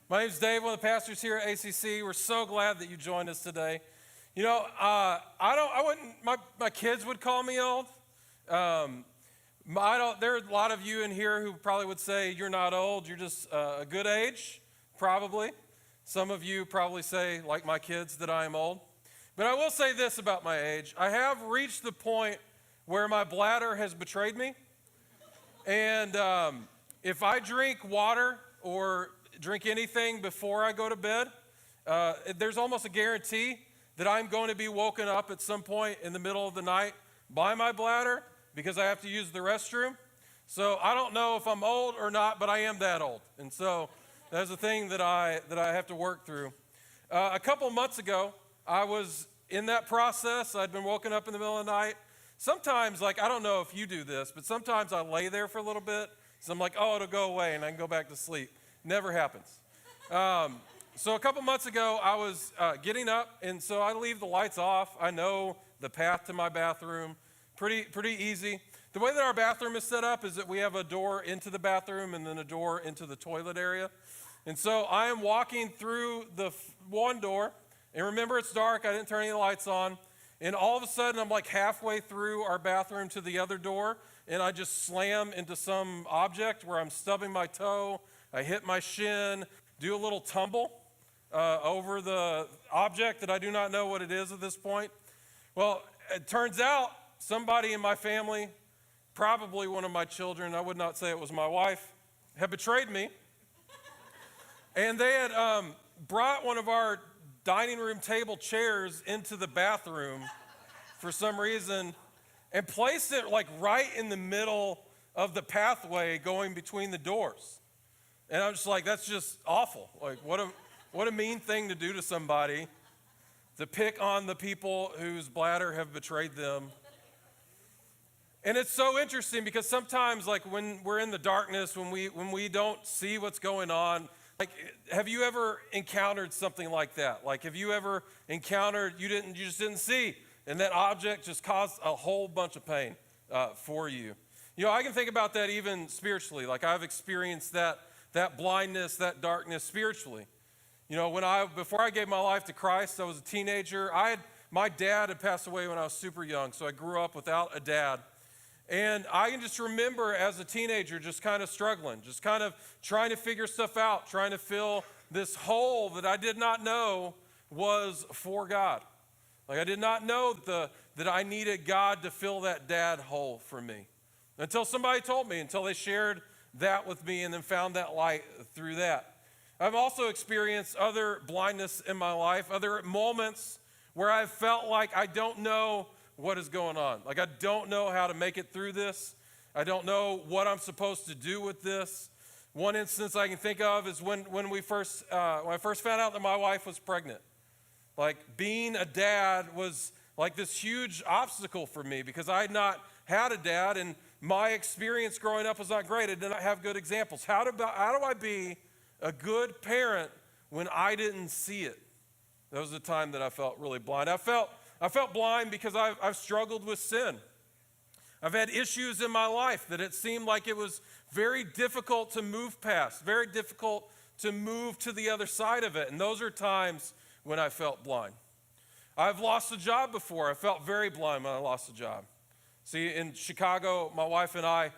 My name's Dave, one of the pastors here at ACC. We're so glad that you joined us today. My kids would call me old. There are a lot of you in here who probably would say you're not old, you're just a good age, probably. Some of you probably say, like my kids, that I am old. But I will say this about my age. I have reached the point where my bladder has betrayed me. And if I drink water or drink anything before I go to bed, there's almost a guarantee that I'm going to be woken up at some point in the middle of the night by my bladder because I have to use the restroom. So I don't know if I'm old or not, but I am that old. And so that's a thing that I have to work through. A couple months ago, I was in that process. I'd been woken up in the middle of the night. Sometimes, I don't know if you do this, but sometimes I lay there for a little bit. So I'm like, oh, it'll go away, and I can go back to sleep. Never happens. So a couple months ago, I was getting up, and so I leave the lights off. I know the path to my bathroom, pretty easy. The way that our bathroom is set up is that we have a door into the bathroom and then a door into the toilet area. And so I am walking through the one door, and remember it's dark, I didn't turn any lights on, and all of a sudden I'm like halfway through our bathroom to the other door, and I just slam into some object where I'm stubbing my toe, I hit my shin, do a little tumble over the object that I do not know what it is at this point. Well, it turns out somebody in my family, probably one of my children, I would not say it was my wife, had betrayed me. And they had brought one of our dining room table chairs into the bathroom for some reason and placed it right in the middle of the pathway going between the doors. And I'm just like, that's just awful. What a mean thing to do to somebody, to pick on the people whose bladder have betrayed them. And it's so interesting because sometimes, when we're in the darkness, when we don't see what's going on, have you ever encountered something like that? Have you ever encountered you just didn't see, and that object just caused a whole bunch of pain for you? I can think about that even spiritually. I've experienced that blindness, that darkness spiritually. Before I gave my life to Christ, I was a teenager. My dad had passed away when I was super young, so I grew up without a dad. And I can just remember as a teenager just kind of struggling, just kind of trying to figure stuff out, trying to fill this hole that I did not know was for God. I did not know that I needed God to fill that dad hole for me. Until somebody told me, until they shared that with me and then found that light through that. I've also experienced other blindness in my life, other moments where I've felt like I don't know what is going on. I don't know how to make it through this. I don't know what I'm supposed to do with this. One instance I can think of is when I first found out that my wife was pregnant. Being a dad was this huge obstacle for me because I had not had a dad, and my experience growing up was not great. I did not have good examples. How do I be a good parent when I didn't see it? That was the time that I felt really blind. I felt blind because I've struggled with sin. I've had issues in my life that it seemed like it was very difficult to move past, very difficult to move to the other side of it. And those are times when I felt blind. I've lost a job before. I felt very blind when I lost a job. See, in Chicago, my wife and I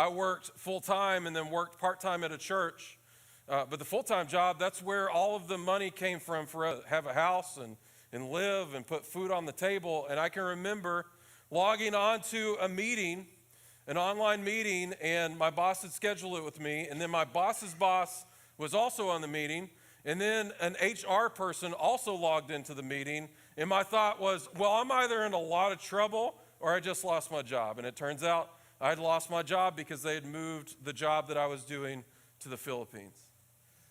worked full-time and then worked part-time at a church. But the full-time job, that's where all of the money came from for us to have a house and live and put food on the table. And I can remember logging on to a meeting, an online meeting, and my boss had scheduled it with me. And then my boss's boss was also on the meeting. And then an HR person also logged into the meeting. And my thought was, well, I'm either in a lot of trouble or I just lost my job. And it turns out I had lost my job because they had moved the job that I was doing to the Philippines.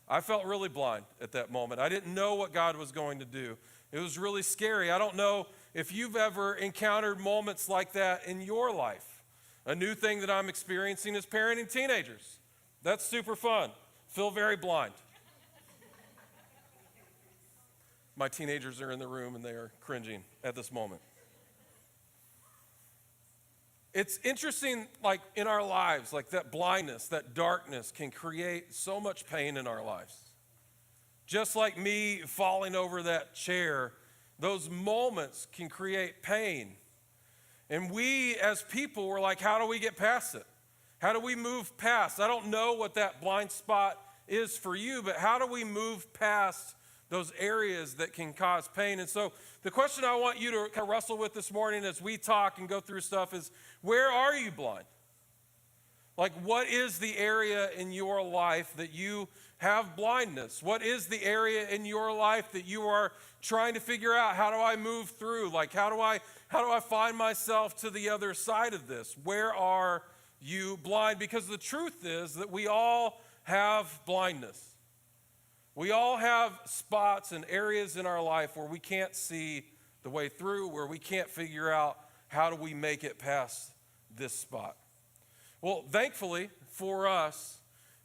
I felt really blind at that moment. I didn't know what God was going to do. It was really scary. I don't know if you've ever encountered moments like that in your life. A new thing that I'm experiencing is parenting teenagers. That's super fun. Feel very blind. My teenagers are in the room and they are cringing at this moment. It's interesting, in our lives, that blindness, that darkness can create so much pain in our lives. just like me falling over that chair, those moments can create pain. And we as people were like, how do we get past it? How do we move past? I don't know what that blind spot is for you, but how do we move past those areas that can cause pain? And so the question I want you to kind of wrestle with this morning as we talk and go through stuff is, where are you blind? Like, what is the area in your life that you have blindness? What is the area in your life that you are trying to figure out? How do I move through? Like, how do I find myself to the other side of this? Where are you blind? Because the truth is that we all have blindness. We all have spots and areas in our life where we can't see the way through, where we can't figure out how do we make it past this spot. Well, thankfully for us,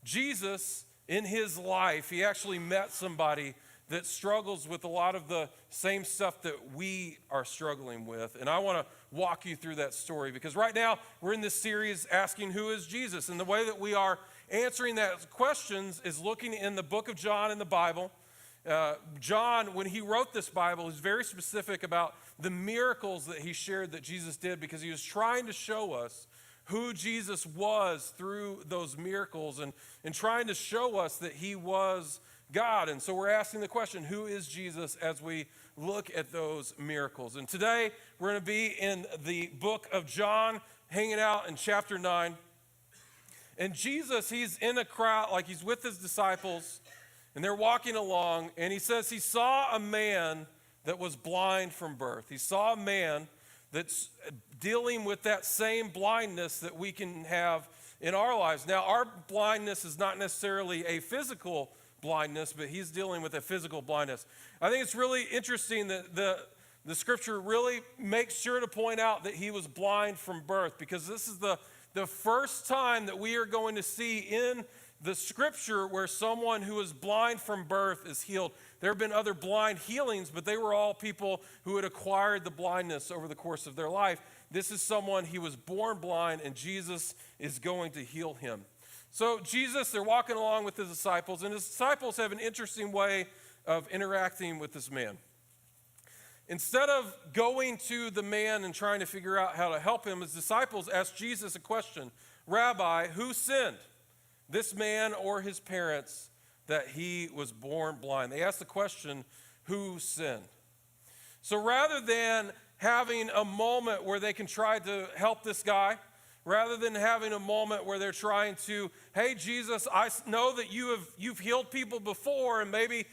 Jesus in his life, he actually met somebody that struggles with a lot of the same stuff that we are struggling with. And I want to walk you through that story because right now we're in this series asking, who is Jesus? And the way that we are answering that questions is looking in the book of John in the Bible. John, when he wrote this Bible, is very specific about the miracles that he shared that Jesus did because he was trying to show us who Jesus was through those miracles and trying to show us that he was God. And so we're asking the question, who is Jesus, as we look at those miracles? And today we're going to be in the book of John, hanging out in chapter 9. And Jesus, he's in a crowd, like he's with his disciples, and they're walking along, and he says he saw a man that was blind from birth. He saw a man that's dealing with that same blindness that we can have in our lives. Now, our blindness is not necessarily a physical blindness, but he's dealing with a physical blindness. I think it's really interesting that the scripture really makes sure to point out that he was blind from birth, because this is the first time that we are going to see in the scripture where someone who is blind from birth is healed. There have been other blind healings, but they were all people who had acquired the blindness over the course of their life. This is someone, he was born blind, and Jesus is going to heal him. So Jesus, they're walking along with his disciples, and his disciples have an interesting way of interacting with this man. Instead of going to the man and trying to figure out how to help him, his disciples asked Jesus a question. Rabbi, who sinned, this man or his parents, that he was born blind? They asked the question, who sinned? So rather than having a moment where they can try to help this guy, rather than having a moment where they're trying to, hey, Jesus, I know that you've healed people before, and maybe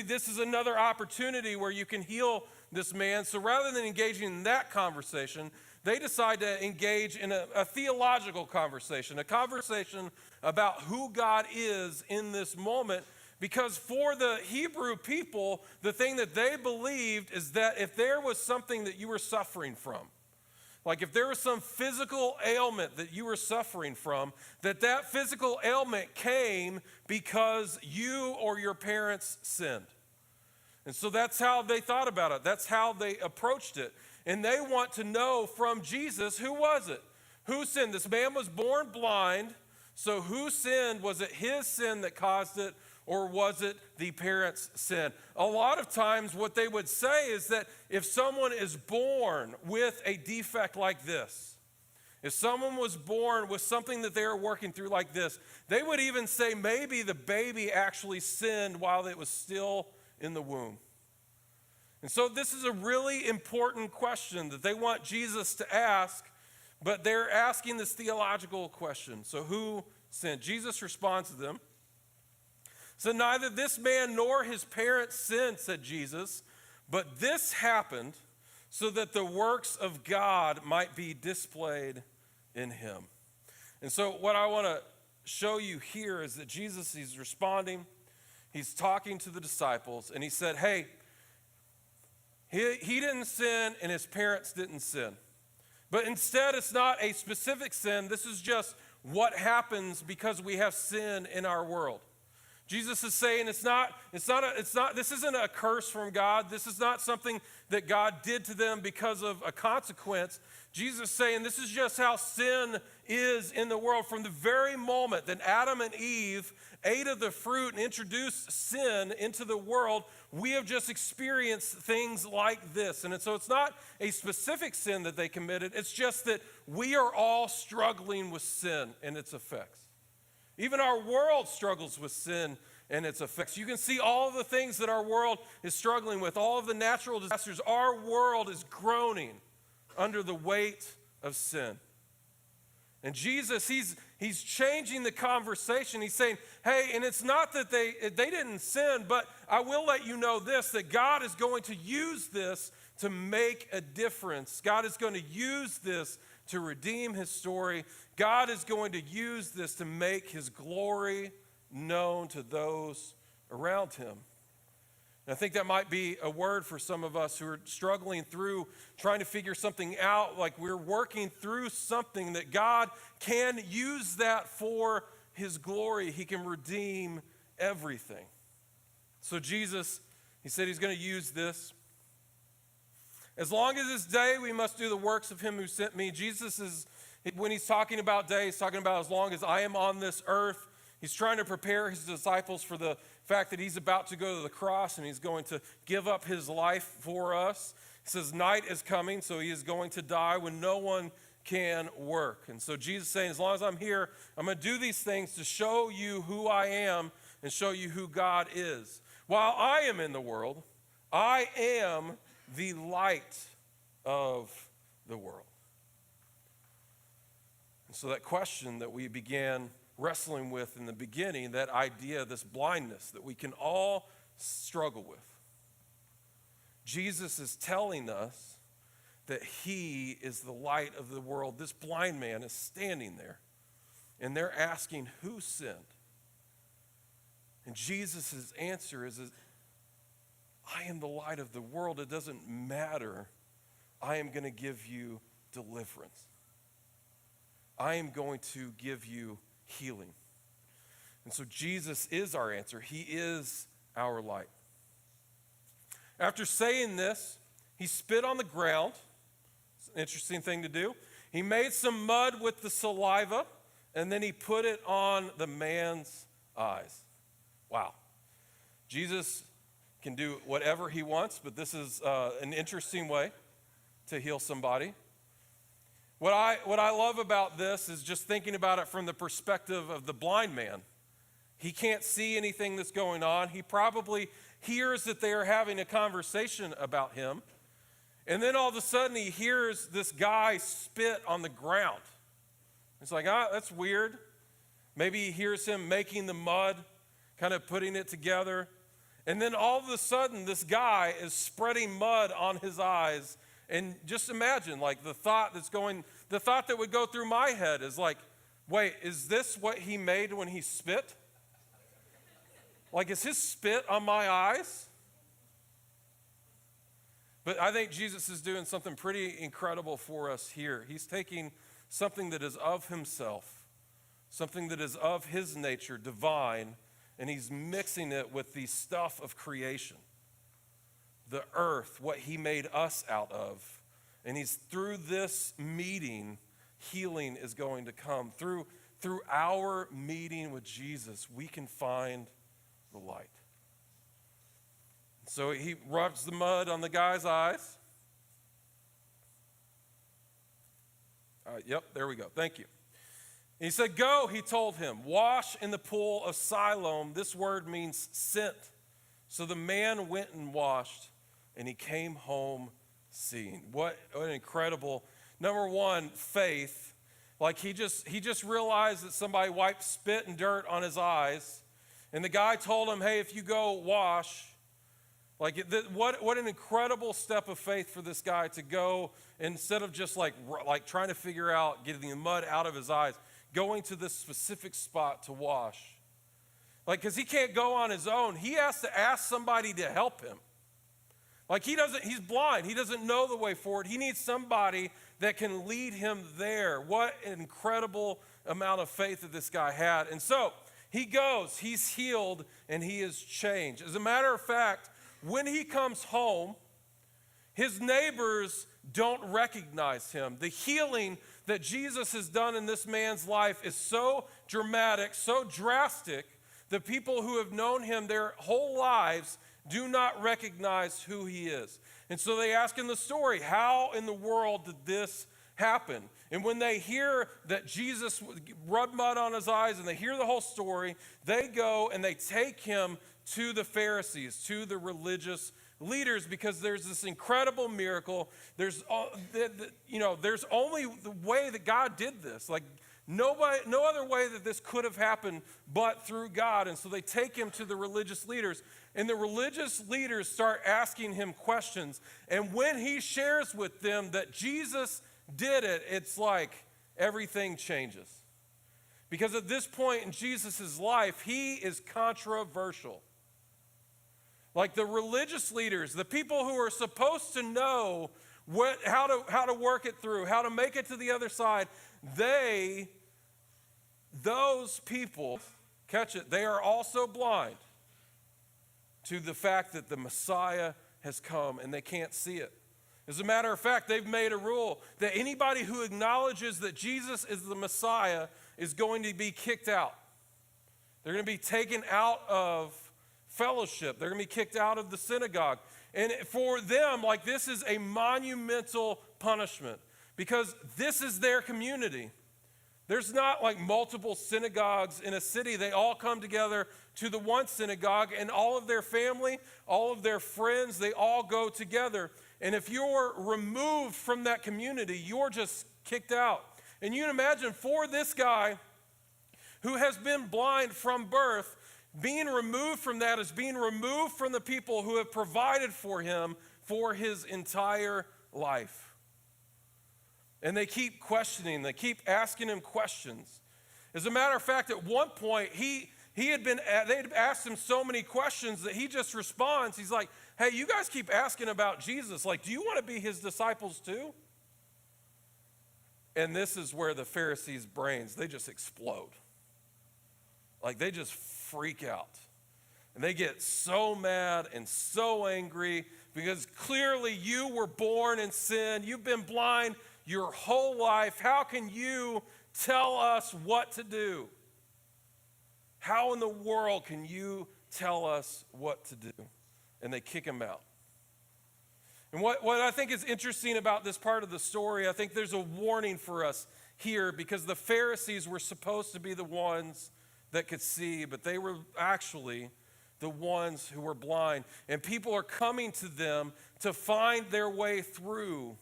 this is another opportunity where you can heal this man. So rather than engaging in that conversation, they decide to engage in a theological conversation, a conversation about who God is in this moment. Because for the Hebrew people, the thing that they believed is that if there was something that you were suffering from, like if there was some physical ailment that you were suffering from, that physical ailment came because you or your parents sinned. And so that's how they thought about it. That's how they approached it. And they want to know from Jesus, who was it? Who sinned? This man was born blind, so who sinned? Was it his sin that caused it, or was it the parents' sin? A lot of times what they would say is that if someone is born with a defect like this, if someone was born with something that they were working through like this, they would even say maybe the baby actually sinned while it was still in the womb. And so this is a really important question that they want Jesus to ask, but they're asking this theological question. So who sinned? Jesus responds to them. So neither this man nor his parents sinned, said Jesus, but this happened so that the works of God might be displayed in him. And so what I want to show you here is that Jesus, he's responding, he's talking to the disciples, and he said, hey, he didn't sin and his parents didn't sin. But instead, it's not a specific sin. This is just what happens because we have sin in our world. Jesus is saying this isn't a curse from God. This is not something that God did to them because of a consequence. Jesus is saying this is just how sin is in the world. From the very moment that Adam and Eve ate of the fruit and introduced sin into the world, we have just experienced things like this. And so it's not a specific sin that they committed. It's just that we are all struggling with sin and its effects. Even our world struggles with sin and its effects. You can see all of the things that our world is struggling with, all of the natural disasters. Our world is groaning under the weight of sin. And Jesus, he's changing the conversation. He's saying, hey, and it's not that they didn't sin, but I will let you know this, that God is going to use this to make a difference. God is going to use this to redeem his story. God is going to use this to make his glory known to those around him. And I think that might be a word for some of us who are struggling through trying to figure something out, like we're working through something that God can use that for his glory. He can redeem everything. So Jesus, he said he's going to use this. As long as it's day, we must do the works of him who sent me. Jesus is, when he's talking about day, he's talking about as long as I am on this earth. He's trying to prepare his disciples for the fact that he's about to go to the cross and he's going to give up his life for us. He says night is coming, so he is going to die when no one can work. And so Jesus is saying, as long as I'm here, I'm going to do these things to show you who I am and show you who God is. While I am in the world, I am the light of the world. And so that question that we began wrestling with in the beginning, that idea, this blindness that we can all struggle with. Jesus is telling us that he is the light of the world. This blind man is standing there, and they're asking, who sinned? And Jesus' answer is, I am the light of the world. It doesn't matter. I am going to give you deliverance. I am going to give you healing. And so Jesus is our answer. He is our light. After saying this, he spit on the ground. It's an interesting thing to do. He made some mud with the saliva, and then he put it on the man's eyes. Wow. Jesus can do whatever he wants, but this is an interesting way to heal somebody. What I love about this is just thinking about it from the perspective of the blind man. He can't see anything that's going on. He probably hears that they are having a conversation about him. And then all of a sudden he hears this guy spit on the ground. It's like, that's weird. Maybe he hears him making the mud, kind of putting it together. And then all of a sudden this guy is spreading mud on his eyes. And just imagine, like, the thought that would go through my head is like, wait, is this what he made when he spit? Like, is his spit on my eyes? But I think Jesus is doing something pretty incredible for us here. He's taking something that is of himself, something that is of his nature, divine, and he's mixing it with the stuff of creation. The earth, what he made us out of. And he's through this meeting, healing is going to come. Through our meeting with Jesus, we can find the light. So he rubs the mud on the guy's eyes. Yep, there we go. Thank you. And he said, go, he told him, wash in the pool of Siloam. This word means sent. So the man went and washed, and he came home seeing. What an incredible, number one, faith. Like he just realized that somebody wiped spit and dirt on his eyes. And the guy told him, hey, if you go wash, what an incredible step of faith for this guy to go, instead of just like trying to figure out getting the mud out of his eyes, going to this specific spot to wash. Like, because he can't go on his own. He has to ask somebody to help him. Like he's blind. He doesn't know the way forward. He needs somebody that can lead him there. What an incredible amount of faith that this guy had. And so He goes, he's healed, and he is changed. As a matter of fact, when he comes home, his neighbors don't recognize him. The healing that Jesus has done in this man's life is so dramatic, so drastic, that people who have known him their whole lives do not recognize who he is. And so they ask in the story, how in the world did this happen? And when they hear that Jesus rubbed mud on his eyes and they hear the whole story, they go and they take him to the Pharisees, to the religious leaders, because there's this incredible miracle. There's only the way that God did this. Like no other way that this could have happened but through God. And so they take him to the religious leaders, and the religious leaders start asking him questions. And when he shares with them that Jesus did it, it's like everything changes. Because at this point in Jesus' life, he is controversial. Like the religious leaders, the people who are supposed to know how to work it through, how to make it to the other side, those people, catch it, they are also blind to the fact that the Messiah has come and they can't see it. As a matter of fact, they've made a rule that anybody who acknowledges that Jesus is the Messiah is going to be kicked out. They're going to be taken out of fellowship. They're going to be kicked out of the synagogue. And for them, like, this is a monumental punishment because this is their community. There's not like multiple synagogues in a city. They all come together to the one synagogue, and all of their family, all of their friends, they all go together. And if you're removed from that community, you're just kicked out. And you can imagine for this guy who has been blind from birth, being removed from that is being removed from the people who have provided for him for his entire life. And they keep questioning, they keep asking him questions. As a matter of fact, at one point, they'd asked him so many questions that he just responds. He's like, hey, you guys keep asking about Jesus. Like, do you want to be his disciples too? And this is where the Pharisees' brains, they just explode. Like, they just freak out. And they get so mad and so angry because clearly you were born in sin. You've been blind your whole life. How can you tell us what to do? How in the world can you tell us what to do? And they kick him out. And what I think is interesting about this part of the story, I think there's a warning for us here because the Pharisees were supposed to be the ones that could see, but they were actually the ones who were blind. And people are coming to them to find their way through.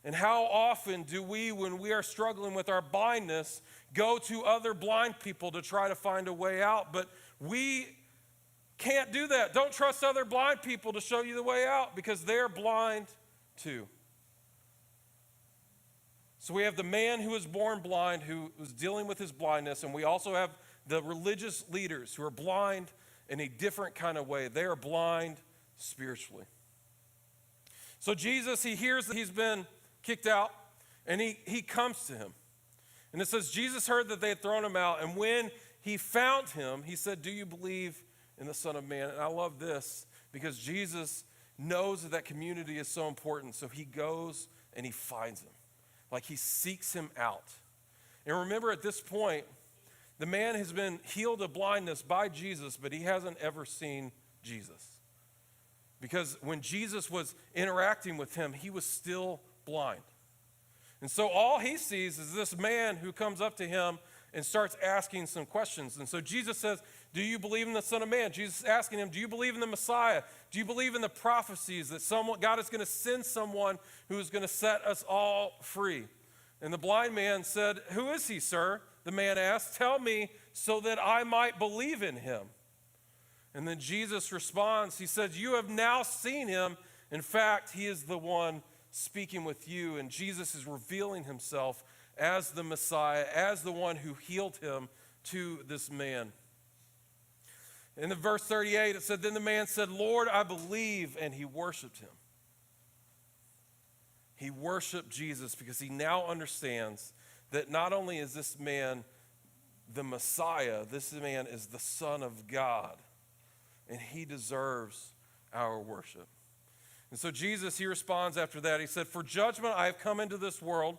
And how often do we, when we are struggling with our blindness, go to other blind people to try to find a way out? But we can't do that. Don't trust other blind people to show you the way out because they're blind too. So we have the man who was born blind who was dealing with his blindness, and we also have the religious leaders who are blind in a different kind of way. They are blind spiritually. So Jesus, he hears that he's been kicked out, and he comes to him. And it says, Jesus heard that they had thrown him out, and when he found him, he said, do you believe in the Son of Man? And I love this because Jesus knows that community is so important, so he goes and he finds him. Like he seeks him out. And remember, at this point, the man has been healed of blindness by Jesus, but he hasn't ever seen Jesus. Because when Jesus was interacting with him, he was still blind. And so all he sees is this man who comes up to him and starts asking some questions. And so Jesus says, do you believe in the Son of Man? Jesus is asking him, do you believe in the Messiah? Do you believe in the prophecies that God is going to send someone who is going to set us all free? And the blind man said, who is he, sir? The man asked, tell me so that I might believe in him. And then Jesus responds, he says, you have now seen him. In fact, he is the one speaking with you. And Jesus is revealing himself as the Messiah, as the one who healed him to this man. In the verse 38, it said, then the man said, Lord, I believe, and he worshiped him. He worshiped Jesus because he now understands that not only is this man the Messiah. This man is the Son of God, and he deserves our worship. And so Jesus, he responds after that. He said, "For judgment I have come into this world,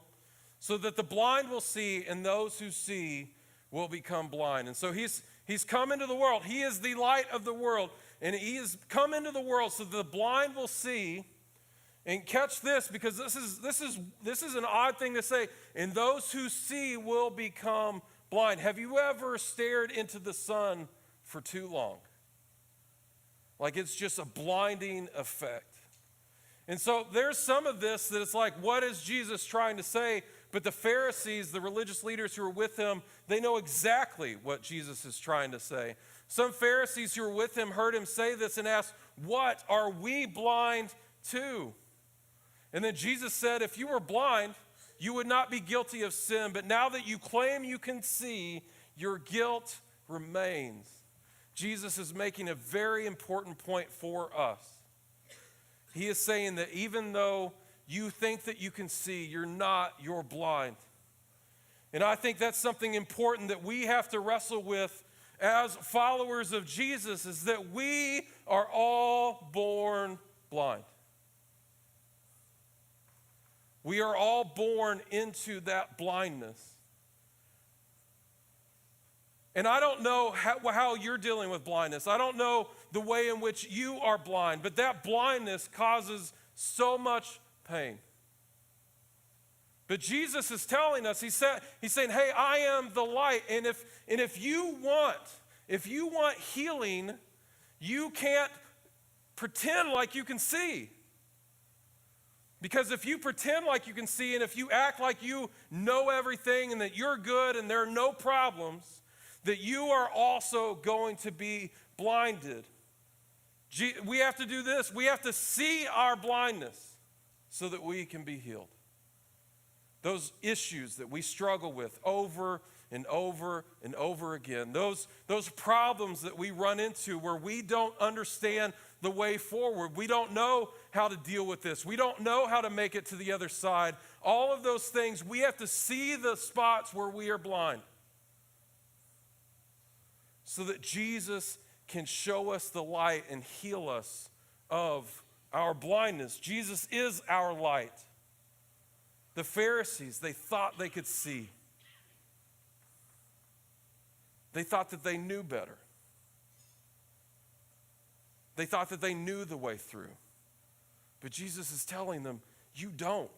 so that the blind will see, and those who see will become blind." And so he's come into the world. He is the light of the world, and he has come into the world so that the blind will see. And catch this, because this is an odd thing to say. And those who see will become blind. Have you ever stared into the sun for too long? Like it's just a blinding effect. And so there's some of this that it's like, what is Jesus trying to say? But the Pharisees, the religious leaders who are with him, they know exactly what Jesus is trying to say. Some Pharisees who were with him heard him say this and asked, "What, are we blind too?" And then Jesus said, "If you were blind, you would not be guilty of sin. But now that you claim you can see, your guilt remains." Jesus is making a very important point for us. He is saying that even though you think that you can see, you're blind. And I think that's something important that we have to wrestle with as followers of Jesus, is that we are all born blind. We are all born into that blindness. And I don't know how you're dealing with blindness. I don't know the way in which you are blind, but that blindness causes so much pain. But Jesus is telling us, he's saying, "Hey, I am the light." And if you want healing, you can't pretend like you can see. Because if you pretend like you can see, and if you act like you know everything and that you're good and there are no problems, that you are also going to be blinded. We have to do this. We have to see our blindness so that we can be healed. Those issues that we struggle with over and over and over again, those problems that we run into where we don't understand the way forward. We don't know how to deal with this. We don't know how to make it to the other side. All of those things, we have to see the spots where we are blind so that Jesus can show us the light and heal us of our blindness. Jesus is our light. The Pharisees, they thought they could see. They thought that they knew better. They thought that they knew the way through. But Jesus is telling them, you don't.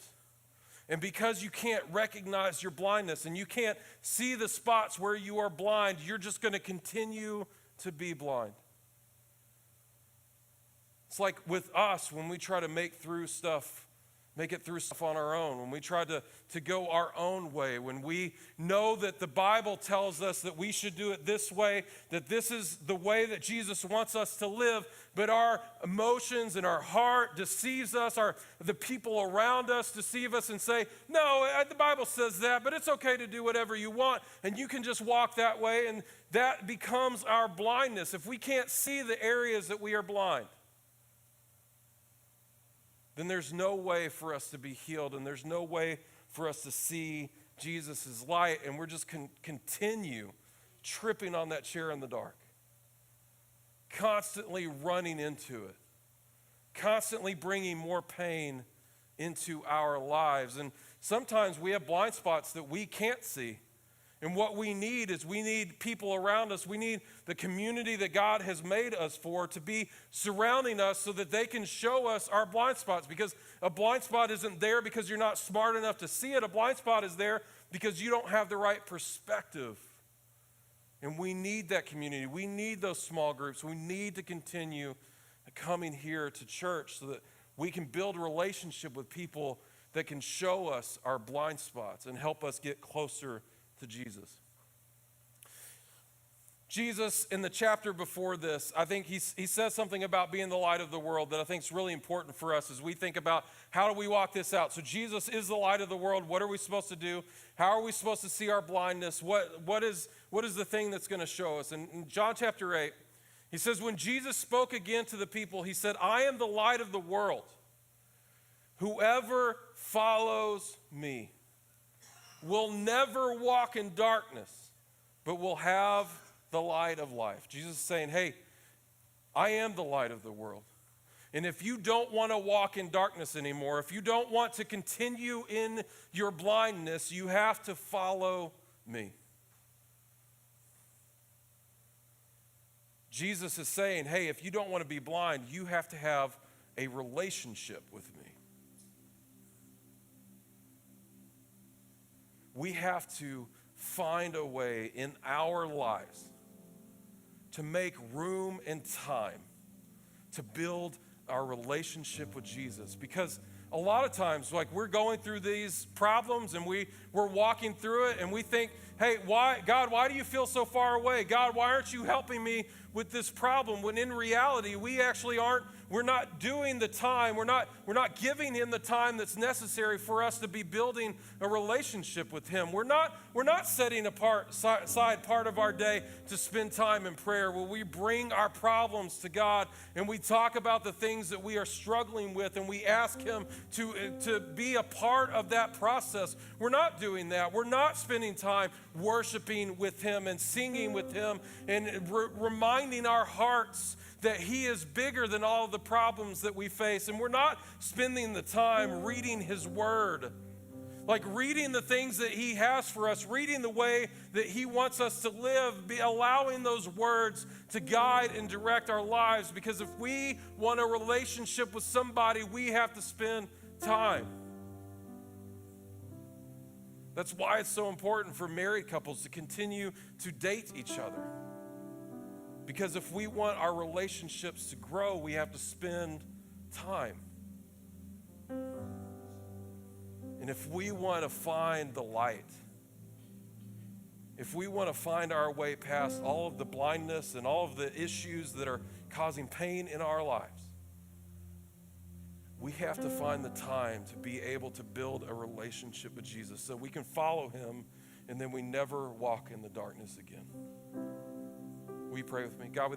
And because you can't recognize your blindness and you can't see the spots where you are blind, you're just going to continue to be blind. It's like with us when we try to make it through stuff on our own, when we try to go our own way, when we know that the Bible tells us that we should do it this way, that this is the way that Jesus wants us to live, but our emotions and our heart deceives us, the people around us deceive us and say, "No, the Bible says that, but it's okay to do whatever you want, and you can just walk that way," and that becomes our blindness. If we can't see the areas that we are blind, then there's no way for us to be healed, and there's no way for us to see Jesus' light, and we're just continue tripping on that chair in the dark, constantly running into it, constantly bringing more pain into our lives. And sometimes we have blind spots that we can't see. And what we need is we need people around us. We need the community that God has made us for to be surrounding us so that they can show us our blind spots. Because a blind spot isn't there because you're not smart enough to see it. A blind spot is there because you don't have the right perspective. And we need that community. We need those small groups. We need to continue coming here to church so that we can build a relationship with people that can show us our blind spots and help us get closer to Jesus. Jesus, in the chapter before this, I think he says something about being the light of the world that I think is really important for us as we think about how do we walk this out. So Jesus is the light of the world. What are we supposed to do? How are we supposed to see our blindness? What is the thing that's going to show us? And in John chapter 8, he says, when Jesus spoke again to the people, he said, "I am the light of the world. Whoever follows me will never walk in darkness, but we'll have the light of life. Jesus is saying, hey, I am the light of the world. And if you don't want to walk in darkness anymore, if you don't want to continue in your blindness, you have to follow me. Jesus is saying, hey, if you don't want to be blind, you have to have a relationship with me. We have to find a way in our lives to make room and time to build our relationship with Jesus. Because a lot of times, like, we're going through these problems and we're walking through it and we think, hey, God, why do you feel so far away? God, why aren't you helping me with this problem? When in reality, we actually we're not doing the time, we're not giving him the time that's necessary for us to be building a relationship with him. We're not setting aside part of our day to spend time in prayer where we bring our problems to God and we talk about the things that we are struggling with and we ask him to be a part of that process. We're not doing that. We're not spending time worshiping with him and singing with him and reminding our hearts that he is bigger than all of the problems that we face. And we're not spending the time reading his word, like reading the things that he has for us, reading the way that he wants us to live, allowing those words to guide and direct our lives. Because if we want a relationship with somebody, we have to spend time. That's why it's so important for married couples to continue to date each other. Because if we want our relationships to grow, we have to spend time. And if we want to find the light, if we want to find our way past all of the blindness and all of the issues that are causing pain in our lives, we have to find the time to be able to build a relationship with Jesus so we can follow him and then we never walk in the darkness again. Will you pray with me? God, we thank you.